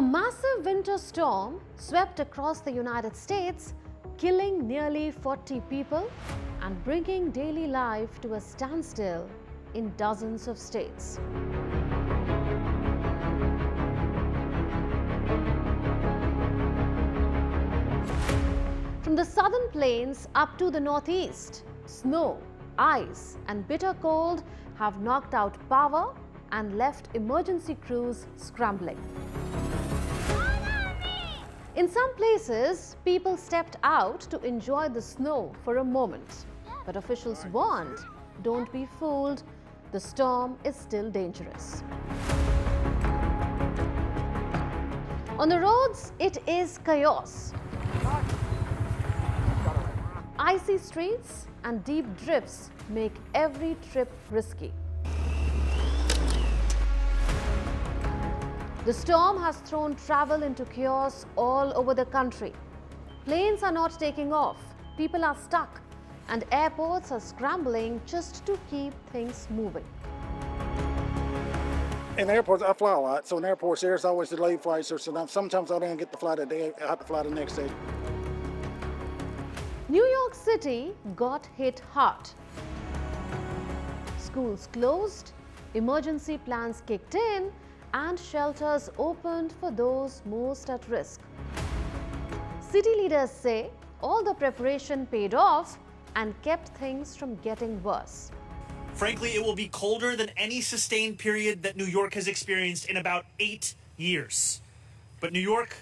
A massive winter storm swept across the United States, killing nearly 40 people and bringing daily life to a standstill in dozens of states. From the southern plains up to the northeast, snow, ice and bitter cold have knocked out power and left emergency crews scrambling. In some places, people stepped out to enjoy the snow for a moment. But officials warned, don't be fooled, the storm is still dangerous. On the roads, it is chaos. Icy streets and deep drifts make every trip risky. The storm has thrown travel into chaos all over the country. Planes are not taking off, people are stuck, and airports are scrambling just to keep things moving. In airports, I fly a lot, so in airports there's always delayed flights, so sometimes I don't get the flight that day, I have to fly the next day. New York City got hit hard. Schools closed, emergency plans kicked in, and shelters opened for those most at risk. City leaders say all the preparation paid off and kept things from getting worse. Frankly, it will be colder than any sustained period that New York has experienced in about 8 years. But New York,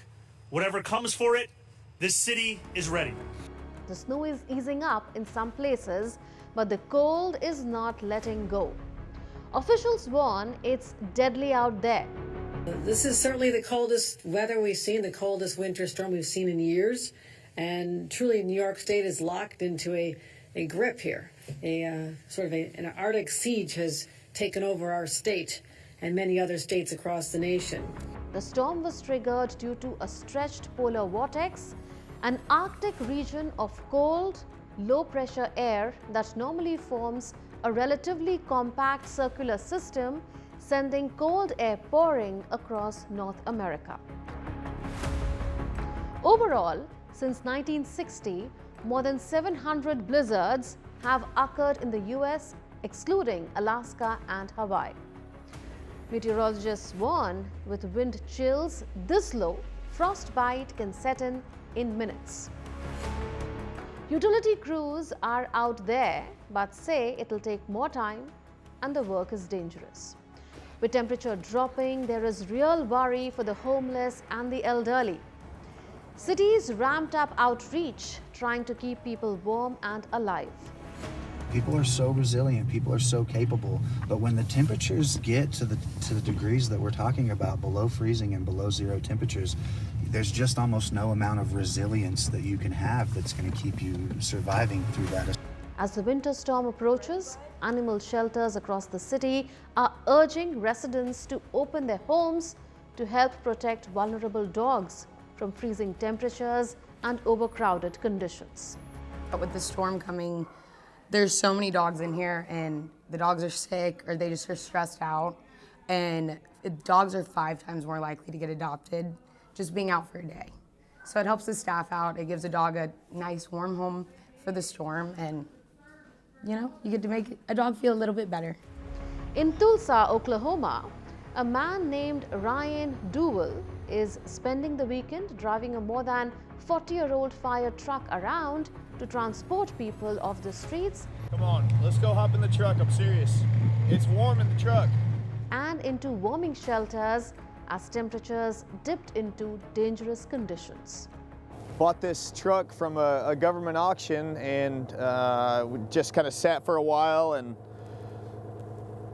whatever comes for it, this city is ready. The snow is easing up in some places, but the cold is not letting go. Officials warn it's deadly out there. This is certainly the coldest weather we've seen, the coldest winter storm we've seen in years. And truly, New York State is locked into a grip here. An Arctic siege has taken over our state and many other states across the nation. The storm was triggered due to a stretched polar vortex, an Arctic region of cold, low-pressure air that normally forms a relatively compact circular system, sending cold air pouring across North America. Overall, since 1960, more than 700 blizzards have occurred in the US, excluding Alaska and Hawaii. Meteorologists warn with wind chills this low, frostbite can set in minutes. Utility crews are out there, but say it'll take more time and the work is dangerous. With temperature dropping, there is real worry for the homeless and the elderly. Cities ramped up outreach, trying to keep people warm and alive. People are so resilient, people are so capable, but when the temperatures get to the degrees that we're talking about, below freezing and below zero temperatures, there's just almost no amount of resilience that you can have that's going to keep you surviving through that. As the winter storm approaches, animal shelters across the city are urging residents to open their homes to help protect vulnerable dogs from freezing temperatures and overcrowded conditions. With the storm coming, there's so many dogs in here, and the dogs are sick or they just are stressed out, and dogs are 5 times more likely to get adopted just being out for a day. So it helps the staff out. It gives a dog a nice warm home for the storm, and you get to make a dog feel a little bit better. In Tulsa, Oklahoma, a man named Ryan Duell is spending the weekend driving a more than 40-year-old fire truck around to transport people off the streets. Come on, let's go hop in the truck, I'm serious. It's warm in the truck. And into warming shelters as temperatures dipped into dangerous conditions. Bought this truck from a government auction, and we just kind of sat for a while and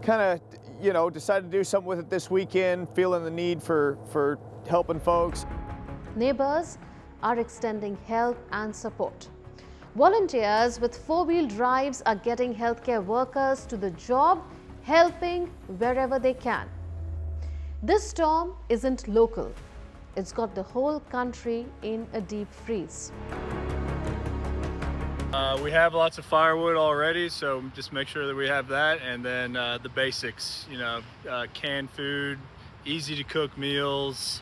kind of, decided to do something with it this weekend, feeling the need for helping folks. Neighbors are extending help and support. Volunteers with four-wheel drives are getting healthcare workers to the job, helping wherever they can. This storm isn't local. It's got the whole country in a deep freeze. We have lots of firewood already, so just make sure that we have that, and then the basics, canned food, easy to cook meals,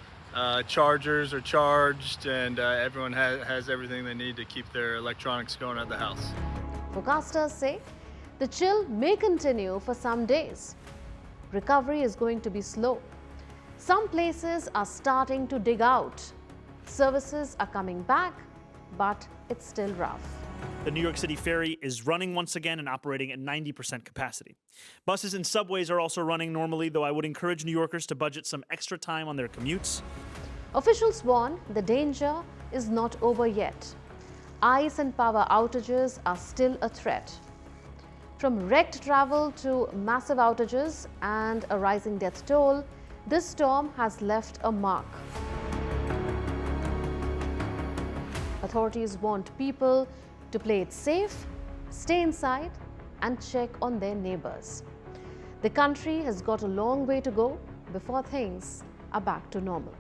chargers are charged, and everyone has everything they need to keep their electronics going at the house. Forecasters say the chill may continue for some days. Recovery is going to be slow. Some places are starting to dig out. Services are coming back, but it's still rough. The New York City ferry is running once again and operating at 90% capacity. Buses and subways are also running normally, though I would encourage New Yorkers to budget some extra time on their commutes. Officials warn the danger is not over yet. Ice and power outages are still a threat. From wrecked travel to massive outages and a rising death toll, this storm has left a mark. Authorities want people to play it safe, stay inside, and check on their neighbors. The country has got a long way to go before things are back to normal.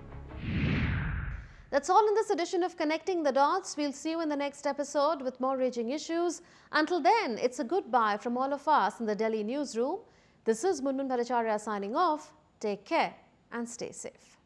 That's all in this edition of Connecting the Dots. We'll see you in the next episode with more raging issues. Until then, it's a goodbye from all of us in the Delhi newsroom. This is Munmun Bhattacharya signing off. Take care and stay safe.